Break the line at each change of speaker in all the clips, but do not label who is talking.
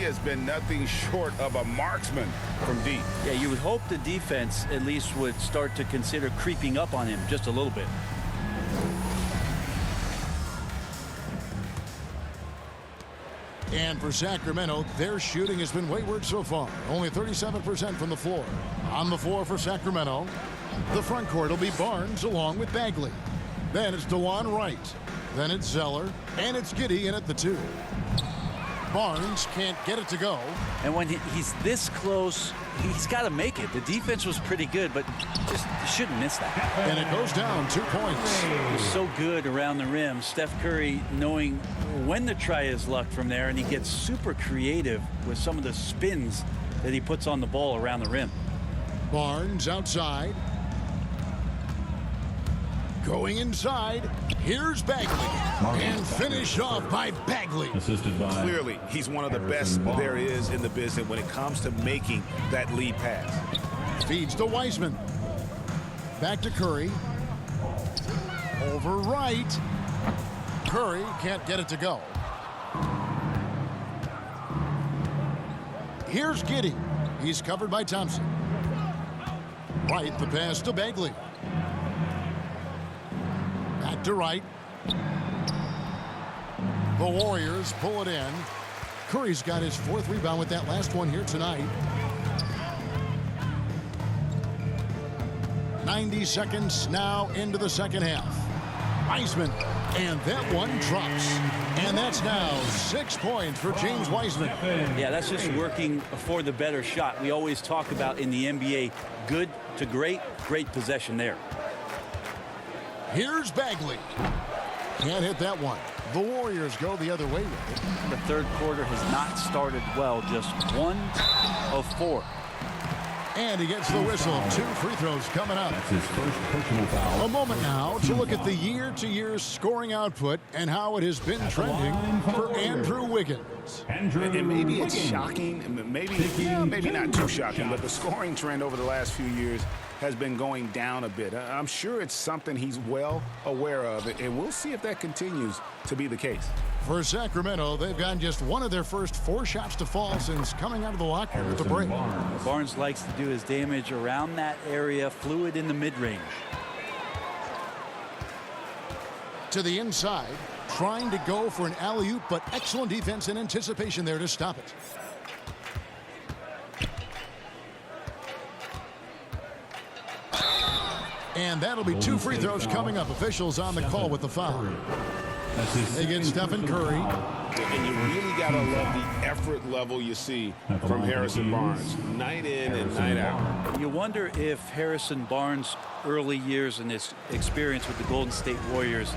has been nothing short of a marksman from deep.
Yeah, you would hope the defense at least would start to consider creeping up on him just a little bit.
And for Sacramento, their shooting has been wayward so far. Only 37% from the floor. On the floor for Sacramento, the front court will be Barnes along with Bagley. Then it's DeLon Wright. Then it's Zeller. And it's Giddey in at the 2. Barnes can't get it to go.
And when he's this close, he's got to make it. The defense was pretty good, but just shouldn't miss that.
And it goes down 2 points.
He's so good around the rim. Steph Curry knowing when to try his luck from there, and he gets super creative with some of the spins that he puts on the ball around the rim.
Barnes outside. Going inside. Here's Bagley. And finished off by Bagley.
Clearly, he's one of the best there is in the business when it comes to making that lead pass.
Feeds to Wiseman. Back to Curry. Over Wright. Curry can't get it to go. Here's Giddey. He's covered by Thompson. Wright, the pass to Bagley. Back to Wright. The Warriors pull it in. Curry's got his 4th rebound with that last one here tonight. 90 seconds now into the second half. Wiseman, and that one drops. And that's now 6 points for James Wiseman.
Yeah, that's just working for the better shot. We always talk about in the NBA, good to great, great possession there.
Here's Bagley. Can't hit that one. The Warriors go the other way with it.
The third quarter has not started well, just 1 of 4.
And he gets the whistle. 2 free throws coming up.
That's his first personal foul.
A moment now to look at the year-to-year scoring output and how it has been trending for Andrew Wiggins.
And maybe it's shocking, maybe not too shocking, but the scoring trend over the last few years has been going down a bit. I'm sure it's something he's well aware of, and we'll see if that continues to be the case.
For Sacramento, they've gotten just one of their first 4 shots to fall since coming out of the locker room at the break.
Barnes likes to do his damage around that area, fluid in the mid-range.
To the inside, trying to go for an alley-oop, but excellent defense and anticipation there to stop it. And that'll be 2 free throws coming up. Officials on the call with the foul. They get Stephen Curry.
And you really got to love the effort level you see from Harrison Barnes, night in and night out.
You wonder if Harrison Barnes' early years and his experience with the Golden State Warriors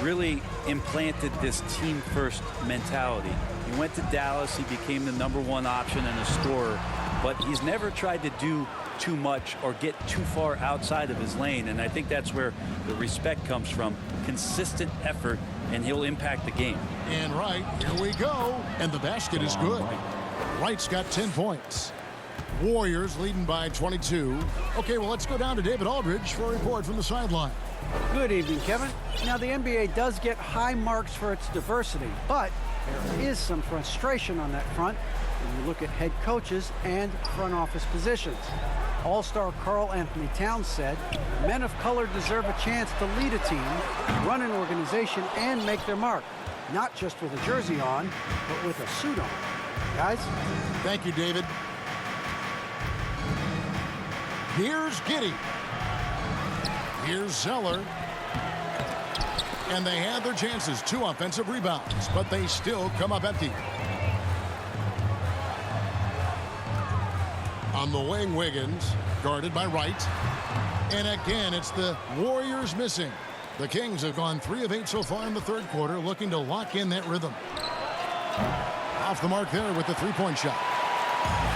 really implanted this team-first mentality. He went to Dallas, he became the #1 option and a scorer, but he's never tried to do too much or get too far outside of his lane, and I think that's where the respect comes from. Consistent effort, and he'll impact the game.
And Wright, here we go, and the basket is good. Wright's got 10 points. Warriors leading by 22. Okay, well, let's go down to David Aldridge for a report from the sideline.
Good evening, Kevin. Now, the NBA does get high marks for its diversity, but there is some frustration on that front when you look at head coaches and front office positions. All-star Karl Anthony Towns said, men of color deserve a chance to lead a team, run an organization, and make their mark. Not just with a jersey on, but with a suit on. Guys?
Thank you, David. Here's Giddey. Here's Zeller. And they had their chances. 2 offensive rebounds, but they still come up empty. On the wing, Wiggins, guarded by Wright. And again, it's the Warriors missing. The Kings have gone 3 of 8 so far in the third quarter, looking to lock in that rhythm. Off the mark there with the 3-point shot.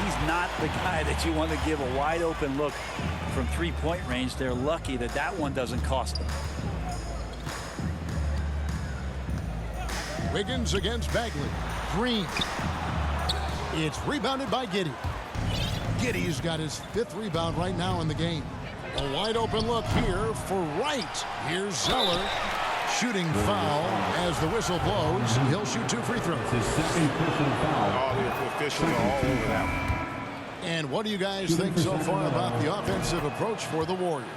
He's not the guy that you want to give a wide open look from 3-point range. They're lucky that that one doesn't cost them.
Wiggins against Bagley. Green. It's rebounded by Giddey. Giddey's got his 5th rebound right now in the game. A wide open look here for Wright. Here's Zeller. Shooting foul as the whistle blows. He'll shoot 2 free throws.
All the officials are all over that one.
And what do you guys think so far about the offensive approach for the Warriors?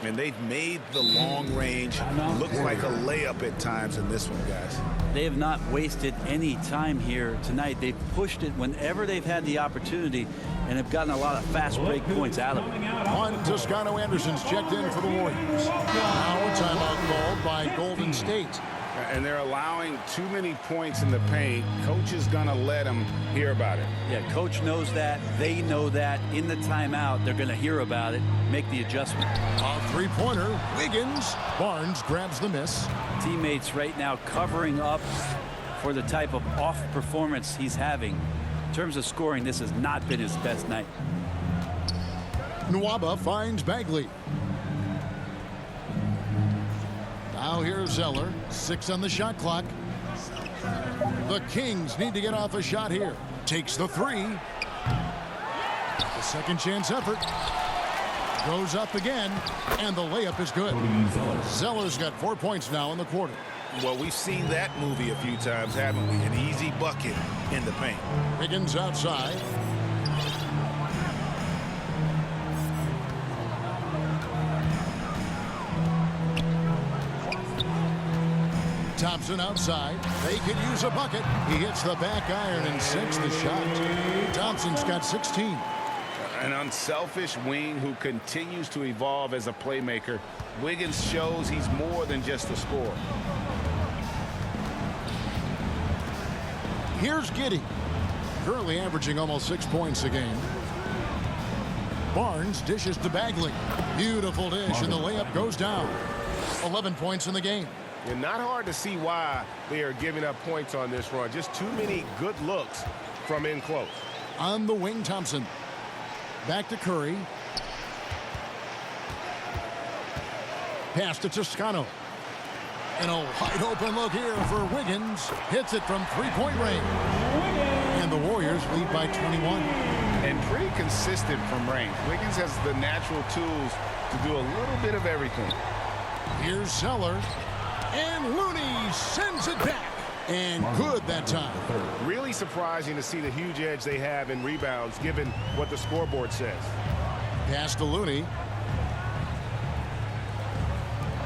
And they've made the long range look like a layup at times in this one, guys.
They have not wasted any time here tonight. They've pushed it whenever they've had the opportunity and have gotten a lot of fast break points out of it.
Juan Toscano Anderson's checked in for the Warriors. Now a timeout called by Golden State.
And they're allowing too many points in the paint. Coach is going to let them hear about it.
Yeah, coach knows that. They know that. In the timeout, they're going to hear about it, make the adjustment.
A three-pointer, Wiggins. Barnes grabs the miss.
Teammates right now covering up for the type of off performance he's having. In terms of scoring, this has not been his best night.
Nwaba finds Bagley. Now here's Zeller. 6 on the shot clock. The Kings need to get off a shot here. Takes the 3. The second chance effort. Goes up again. And the layup is good. Zeller's got 4 points now in the quarter.
Well, we've seen that movie a few times, haven't we? An easy bucket in the paint.
Wiggins outside. Thompson outside. They could use a bucket. He hits the back iron and sinks the shot. Thompson's got 16.
An unselfish wing who continues to evolve as a playmaker. Wiggins shows he's more than just a scorer.
Here's Giddey. Currently averaging almost 6 points a game. Barnes dishes to Bagley. Beautiful dish, and the layup goes down. 11 points in the game.
And not hard to see why they are giving up points on this run. Just too many good looks from in close.
On the wing, Thompson. Back to Curry. Pass to Toscano. And a wide open look here for Wiggins. Hits it from three-point range. And the Warriors lead by 21.
And pretty consistent from range. Wiggins has the natural tools to do a little bit of everything.
Here's Zeller. And Looney sends it back. And good that time.
Really surprising to see the huge edge they have in rebounds given what the scoreboard says.
Pass to Looney.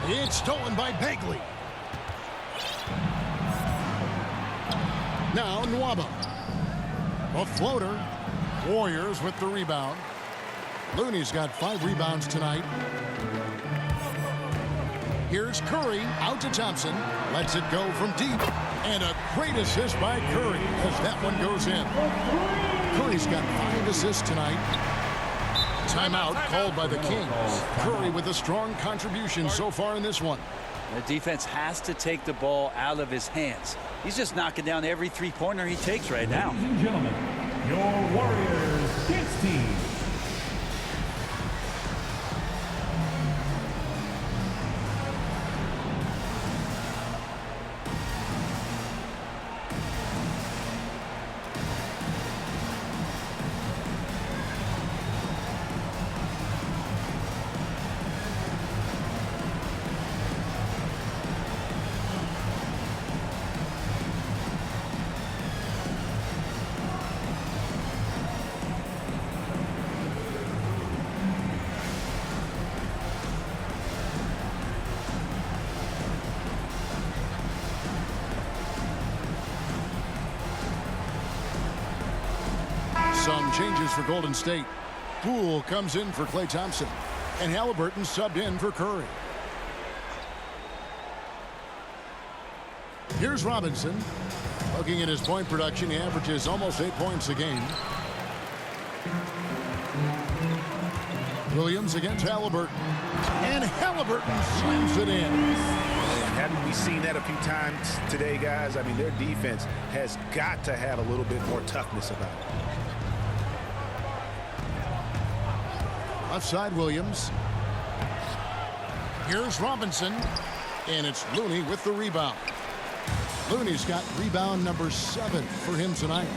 It's stolen by Bagley. Now Nwaba. A floater. Warriors with the rebound. Looney's got 5 rebounds tonight. Here's Curry out to Thompson. Lets it go from deep. And a great assist by Curry as that one goes in. Curry's got 5 assists tonight. Timeout called by the Kings. Curry with a strong contribution so far in this one.
The defense has to take the ball out of his hands. He's just knocking down every three-pointer he takes right now.
Ladies and gentlemen, your Warriors dance team.
Some changes for Golden State. Poole comes in for Klay Thompson. And Halliburton subbed in for Curry. Here's Robinson. Looking at his point production, he averages almost 8 points a game. Williams against Halliburton. And Halliburton slams it in.
Haven't we seen that a few times today, guys? I mean, their defense has got to have a little bit more toughness about it.
Left side, Williams. Here's Robinson. And it's Looney with the rebound. Looney's got rebound number 7 for him tonight.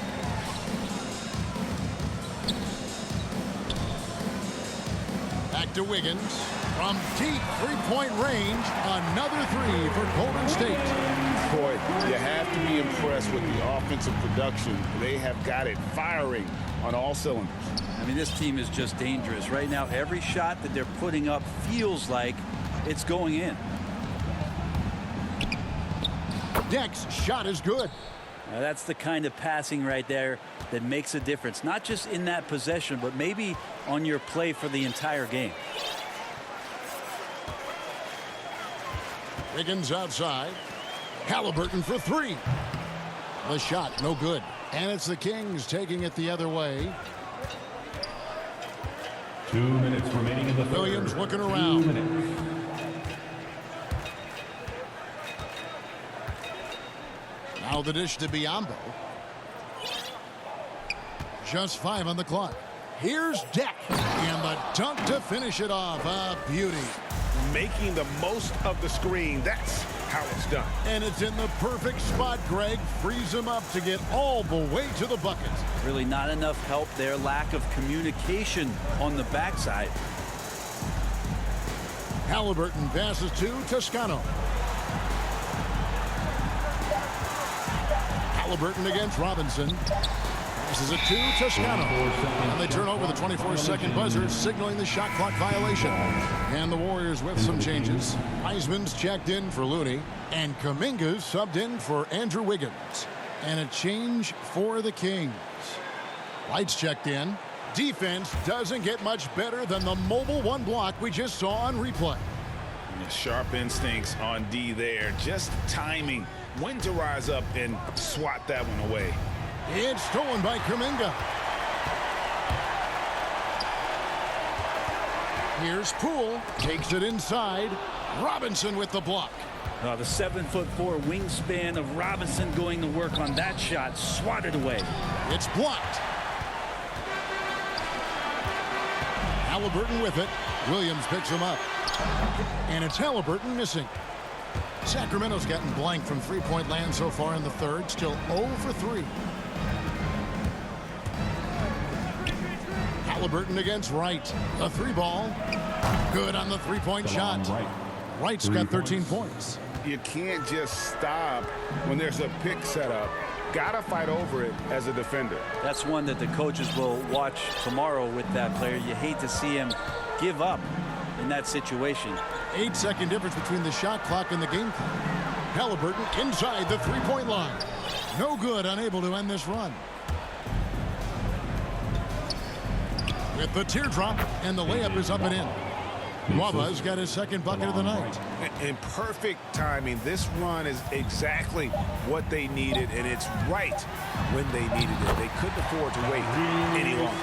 Back to Wiggins. From deep three-point range, another three for Golden State.
Boy, you have to be impressed with the offensive production. They have got it firing on all cylinders.
I mean, this team is just dangerous. Right now, every shot that they're putting up feels like it's going in.
Deck's shot is good.
Now, that's the kind of passing right there that makes a difference. Not just in that possession, but maybe on your play for the entire game.
Wiggins outside. Halliburton for three. The shot, no good. And it's the Kings taking it the other way.
2 minutes remaining in the third.
Williams looking around.
2 minutes.
Now the dish to Biyombo. Just 5 on the clock. Here's Deck. And the dunk to finish it off. A beauty.
Making the most of the screen. That's how it's done.
And it's in the perfect spot, Greg. Frees him up to get all the way to the bucket.
Really not enough help there. Lack of communication on the backside.
Halliburton passes to Toscano. Halliburton against Robinson. Passes it to Toscano. And they turn over the 24-second buzzer, signaling the shot clock violation. And the Warriors with some changes. Wiseman's checked in for Looney. And Kuminga's subbed in for Andrew Wiggins. And a change for the Kings. Lights checked in. Defense doesn't get much better than the mobile one block we just saw on replay.
Sharp instincts on D there. Just timing when to rise up and swat that one away.
It's stolen by Kuminga. Here's Poole. Takes it inside. Robinson with the block.
The 7'4" wingspan of Robinson going to work on that shot. Swatted away.
It's blocked. Halliburton with it. Williams picks him up. And it's Halliburton missing. Sacramento's gotten blank from three-point land so far in the third. Still 0 for 3. Halliburton against Wright. A three ball. Good on the three-point shot. Wright's got 13 points.
You can't just stop when there's a pick set up. Gotta fight over it as a defender.
That's one that the coaches will watch tomorrow with that player. You hate to see him give up in that situation.
8-second difference between the shot clock and the game clock. Halliburton inside the three-point line. No good, unable to end this run. With the teardrop, and the layup is up and in. Waba's got his second bucket of the night.
In perfect timing. This run is exactly what they needed, and it's right when they needed it. They couldn't afford to wait any longer.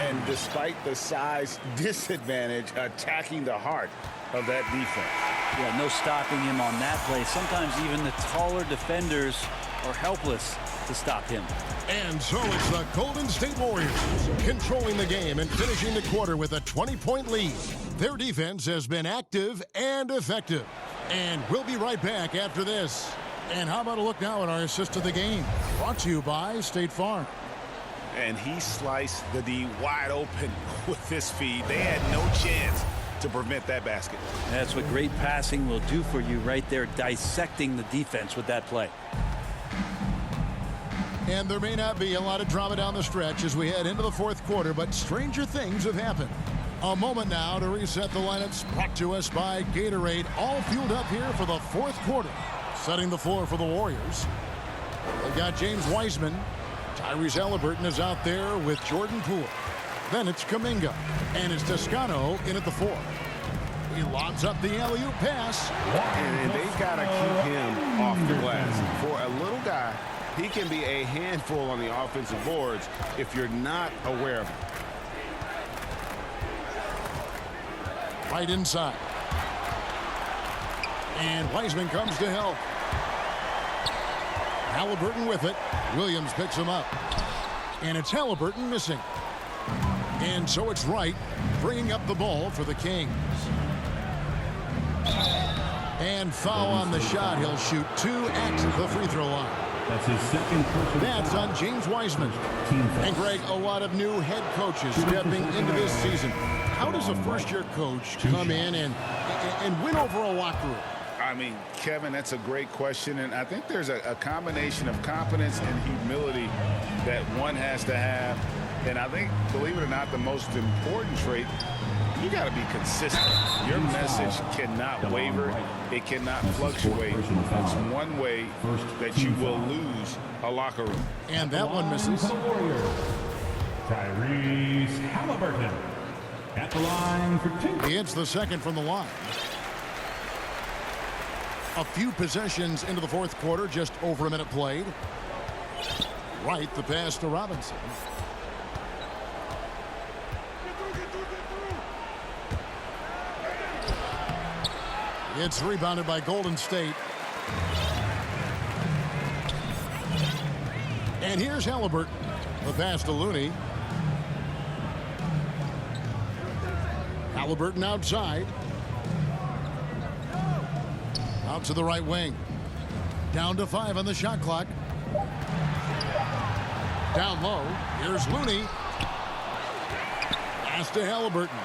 And despite the size disadvantage, attacking the heart of that defense.
Yeah, no stopping him on that play. Sometimes even the taller defenders are helpless to stop him.
And so it's the Golden State Warriors controlling the game and finishing the quarter with a 20-point lead. Their defense has been active and effective. And we'll be right back after this. And how about a look now at our assist of the game? Brought to you by State Farm.
And he sliced the D wide open with this feed. They had no chance to prevent that basket.
That's what great passing will do for you right there, dissecting the defense with that play.
And there may not be a lot of drama down the stretch as we head into the fourth quarter, but stranger things have happened. A moment now to reset the lineups, brought to us by Gatorade, all fueled up here for the fourth quarter. Setting the floor for the Warriors. They've got James Wiseman. Tyrese Halliburton is out there with Jordan Poole. Then it's Kuminga, and it's Toscano in at the 4. He lobs up the alley-oop pass.
And they've got to keep him off the glass. For a little guy, he can be a handful on the offensive boards if you're not aware of him.
Right inside. And Wiseman comes to help. Halliburton with it. Williams picks him up. And it's Halliburton missing. And so it's Wright bringing up the ball for the Kings. And foul on the shot. He'll shoot 2 at the free throw line.
That's his second personal
That's
foul.
on James Wiseman.
Team foul.
And Greg, a lot of new head coaches stepping into this season. How does a first-year coach come in and win over a locker room?
I mean, Kevin, that's a great question, and I think there's a combination of confidence and humility that one has to have. And I think, believe it or not, the most important trait, you got to be consistent. Your message cannot waver. It cannot fluctuate. It's one way that you will lose a locker room.
And that one misses.
For the Warriors, Tyrese Halliburton at the line for 2.
He hits the second from the line. A few possessions into the fourth quarter, just over a minute played. Right, the pass to Robinson. It's rebounded by Golden State. And here's Halliburton. The pass to Looney. Halliburton outside. Out to the right wing. Down to 5 on the shot clock. Down low. Here's Looney. Pass to Halliburton.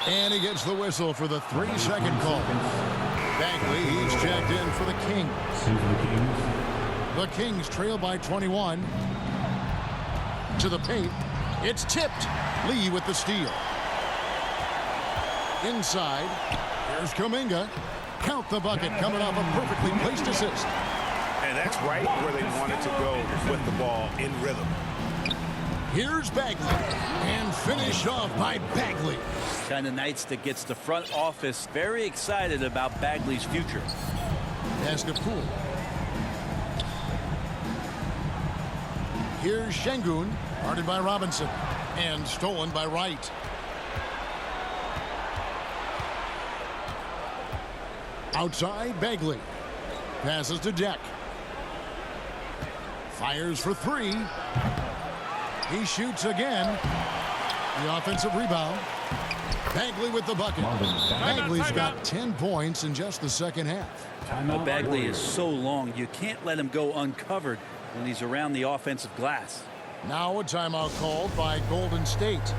And he gets the whistle for the 3-second call. Bagley, he's checked in for the Kings. The Kings trail by 21. To the paint. It's tipped. Lee with the steal. Inside. Here's Kuminga. Count the bucket coming off a perfectly placed assist.
And that's right where they wanted to go with the ball in rhythm.
Here's Bagley. And finished off by Bagley.
Kind of nights that gets the front office very excited about Bagley's future.
Pass to Poole. Here's Şengün. Guarded by Robinson. And stolen by Wright. Outside, Bagley. Passes to Deck. Fires for 3. He shoots again. The offensive rebound. Bagley with the bucket. Bagley's got 10 points in just the second half.
Well, Bagley is so long, you can't let him go uncovered when he's around the offensive glass.
Now a timeout called by Golden State.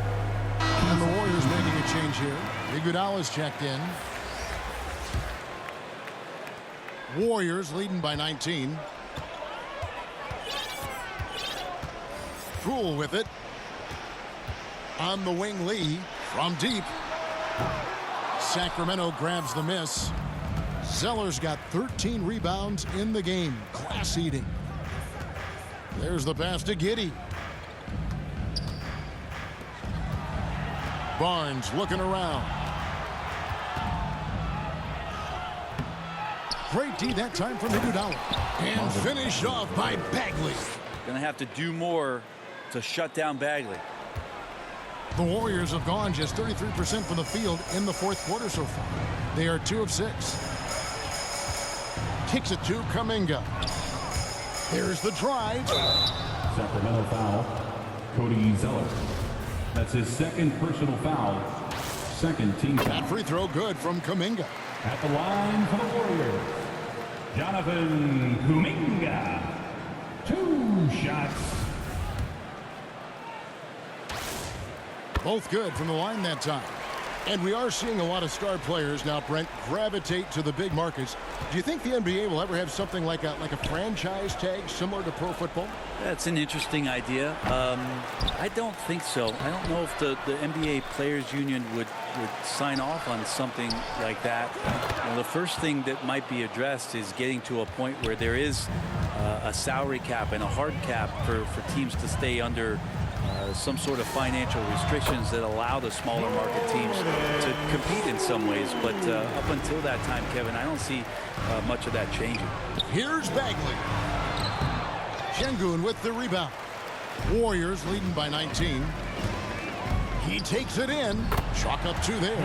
And the Warriors making a change here. Iguodala's checked in. Warriors leading by 19. Poole with it. On the wing, Lee from deep. Sacramento grabs the miss. Zeller's got 13 rebounds in the game. Class eating. There's the pass to Giddey. Barnes looking around. Great D that time from Iguodala. And finished off by Bagley.
Gonna have to do more to shut down Bagley.
The Warriors have gone just 33% from the field in the fourth quarter so far. They are 2 of 6. Kicks it to Kuminga. There's the drive.
Sacramento foul. Cody Zeller. That's his second personal foul. Second team foul.
That free throw good from Kuminga.
At the line for the Warriors, Jonathan Kuminga. 2 shots.
Both good from the line that time. And we are seeing a lot of star players now, Brent, gravitate to the big markets. Do you think the NBA will ever have something like a franchise tag similar to pro football?
That's an interesting idea. I don't think so. I don't know if the NBA Players Union would sign off on something like that. The first thing that might be addressed is getting to a point where there is a salary cap and a hard cap for teams to stay under some sort of financial restrictions that allow the smaller market teams to compete in some ways. But up until that time, Kevin, I don't see much of that changing.
Here's Bagley. Şengün with the rebound. Warriors leading by 19. He takes it in. Chalk up 2 there.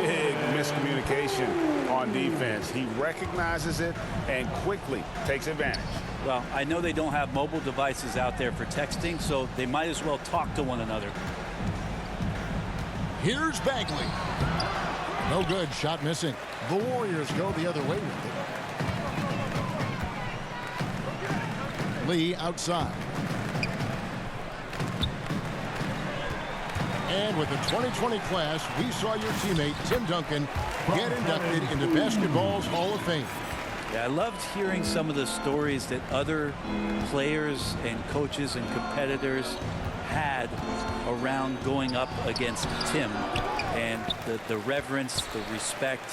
Big miscommunication on defense. He recognizes it and quickly takes advantage.
Well, I know they don't have mobile devices out there for texting, so they might as well talk to one another.
Here's Bagley. No good. Shot missing. The Warriors go the other way with it. Lee outside. And with the 2020 class, we saw your teammate, Tim Duncan, get inducted into basketball's Hall of Fame.
Yeah, I loved hearing some of the stories that other players and coaches and competitors had around going up against Tim, and the reverence, the respect,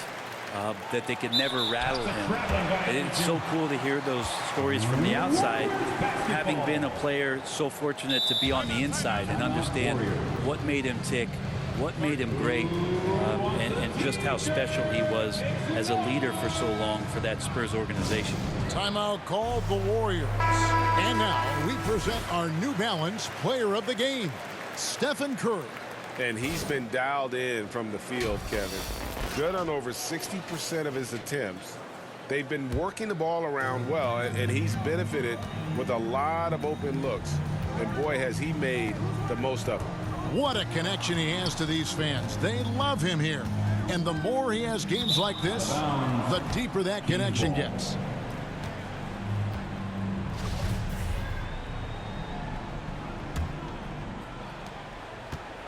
that they could never rattle him. And it's so cool to hear those stories from the outside, having been a player so fortunate to be on the inside and understand what made him tick, what made him great, and just how special he was as a leader for so long for that Spurs organization.
Timeout called the Warriors. And now we present our New Balance player of the game, Stephen Curry.
And he's been dialed in from the field, Kevin. Good on over 60% of his attempts. They've been working the ball around well, and he's benefited with a lot of open looks. And boy, has he made the most of it.
What a connection he has to these fans. They love him here. And the more he has games like this, the deeper that connection gets.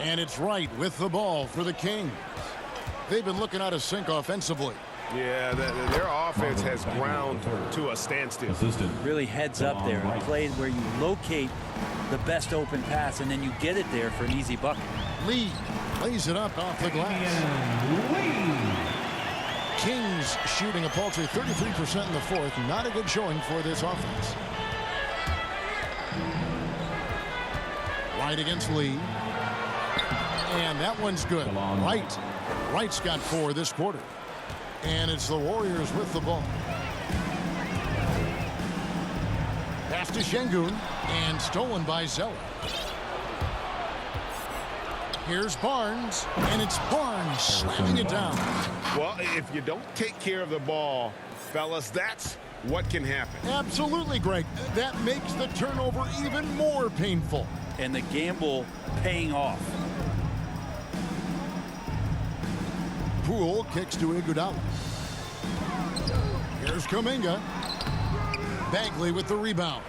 And it's Wright with the ball for the Kings. They've been looking out of sync offensively.
Yeah, their offense has ground to a standstill.
Really heads up there. A play where you locate the best open pass and then you get it there for an easy bucket.
Lee lays it up off the glass. Kings shooting a paltry 33% in the fourth. Not a good showing for this offense. Wright against Lee. And that one's good. Wright's got 4 this quarter. And it's the Warriors with the ball. Pass to Şengün and stolen by Zeller. Here's Barnes, and it's Barnes slamming it down.
Well, if you don't take care of the ball, fellas, that's what can happen.
Absolutely, Greg. That makes the turnover even more painful.
And the gamble paying off.
Poole kicks to Iguodala. Here's Kuminga. Bagley with the rebound.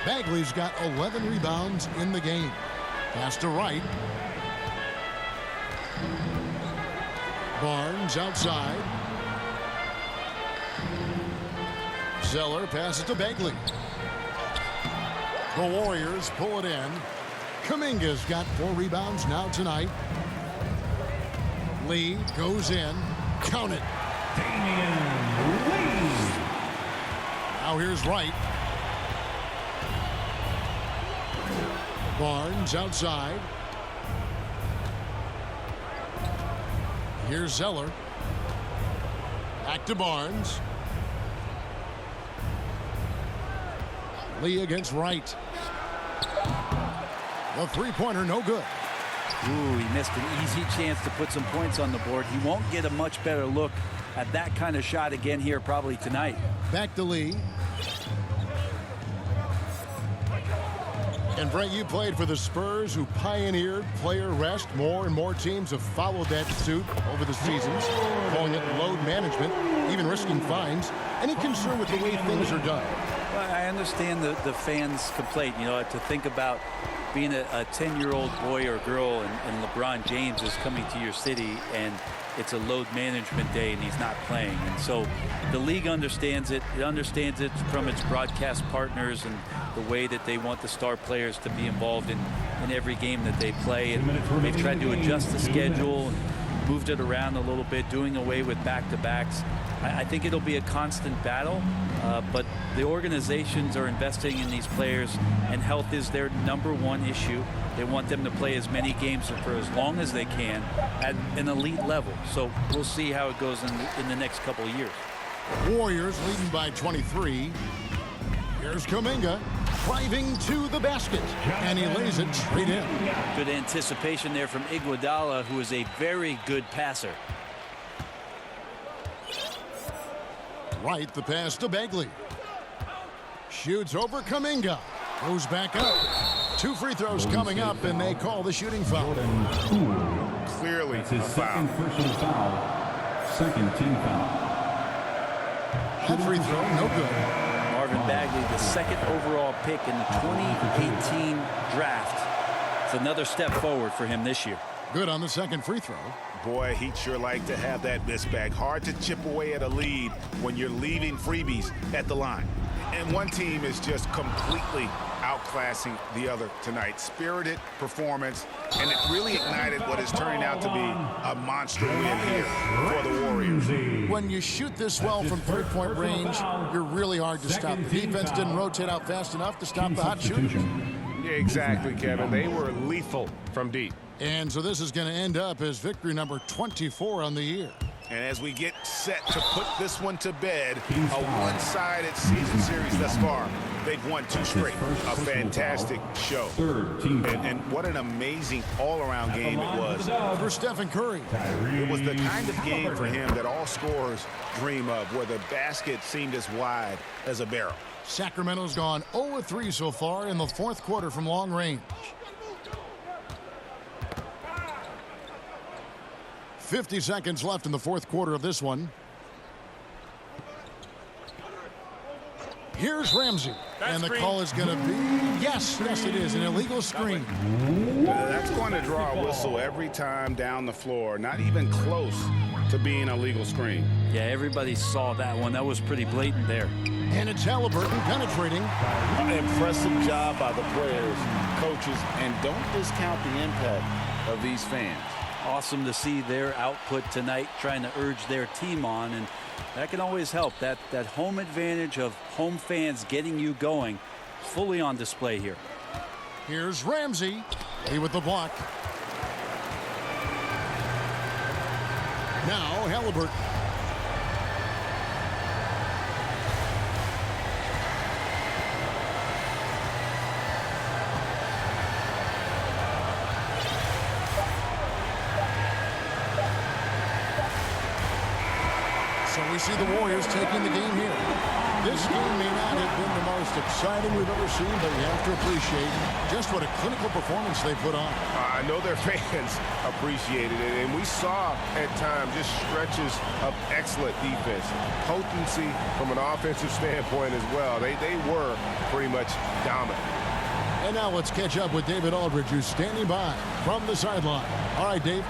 Bagley's got 11 rebounds in the game. Pass to Wright. Barnes outside. Zeller passes to Bagley. The Warriors pull it in. Kuminga's got 4 rebounds now tonight. Lee goes in. Count it. Now here's Wright. Barnes outside. Here's Zeller. Back to Barnes. Lee against Wright. The three-pointer no good.
Ooh, he missed an easy chance to put some points on the board. He won't get a much better look at that kind of shot again here probably tonight.
Back to Lee. And Brent, you played for the Spurs, who pioneered player rest. More and more teams have followed that suit over the seasons, calling it load management, even risking fines. Any concern with the way things are done?
Well, I understand the fans' complaint, you know, to think about being a 10-year-old boy or girl and LeBron James is coming to your city and it's a load management day and he's not playing. And so the league understands it. It understands it from its broadcast partners and the way that they want the star players to be involved in every game that they play. And they've tried to adjust the schedule and moved it around a little bit, doing away with back-to-backs. I think it'll be a constant battle, but the organizations are investing in these players, and health is their #1 issue. They want them to play as many games for as long as they can at an elite level. So we'll see how it goes in the next couple of years.
Warriors leading by 23. Here's Kuminga driving to the basket, and he lays it straight in.
Good anticipation there from Iguodala, who is a very good passer.
Right, the pass to Bagley. Shoots over Kuminga. Goes back up. 2 free throws coming up, and they call the shooting foul.
Clearly
That's his
a foul.
second personal foul. Second team foul.
That free throw, no good.
Marvin Bagley, the 2nd overall pick in the 2018 draft. It's another step forward for him this year.
Good on the second free throw.
Boy, he'd sure like to have that miss back. Hard to chip away at a lead when you're leaving freebies at the line. And one team is just completely outclassing the other tonight. Spirited performance, and it really ignited what is turning out to be a monster win here for the Warriors.
When you shoot this well from three-point range, you're really hard to stop. The defense didn't rotate out fast enough to stop the hot shooting.
Yeah, exactly, Kevin. They were lethal from deep.
And so this is going to end up as victory number 24 on the year.
And as we get set to put this one to bed, a one-sided season series thus far. They've won 2 straight. A fantastic show. And what an amazing all-around game it was.
For Stephen Curry.
It was the kind of game for him that all scorers dream of, where the basket seemed as wide as a barrel.
Sacramento's gone 0-3 so far in the 4th quarter from long range. 50 seconds left in the 4th quarter of this one. Here's Ramsey. And the call is going to be, yes, it is, an illegal screen.
That's going to draw a whistle every time down the floor. Not even close to being a legal screen.
Yeah, everybody saw that one. That was pretty blatant there.
And it's Halliburton penetrating.
Impressive job by the players, coaches, and don't discount the impact of these fans.
Awesome to see their output tonight, trying to urge their team on, and that can always help. That home advantage of home fans getting you going, fully on display here.
Here's Ramsey. He with the block. Now Halliburton. So we see the Warriors taking the game here. This game may not have been the most exciting we've ever seen, but you have to appreciate just what a clinical performance they put on.
I know their fans appreciated it, and we saw at times just stretches of excellent defense. Potency from an offensive standpoint as well. They were pretty much dominant.
And now let's catch up with David Aldridge, who's standing by from the sideline. All right, Dave.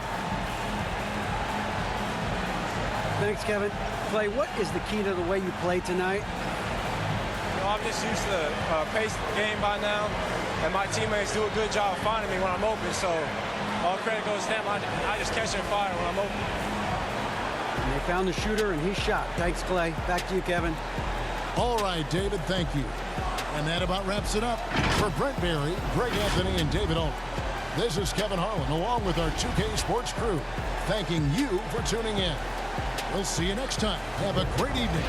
Thanks, Kevin. Clay, what is the key to the way you play tonight?
I'm just used to the pace of the game by now, and my teammates do a good job finding me when I'm open, so all credit goes to them. I just catch and fire when I'm open.
And they found the shooter, and he shot. Thanks, Clay. Back to you, Kevin.
All right, David, thank you. And that about wraps it up. For Brent Barry, Greg Anthony, and David Alt, this is Kevin Harlan, along with our 2K Sports crew, thanking you for tuning in. We'll see you next time. Have a great evening.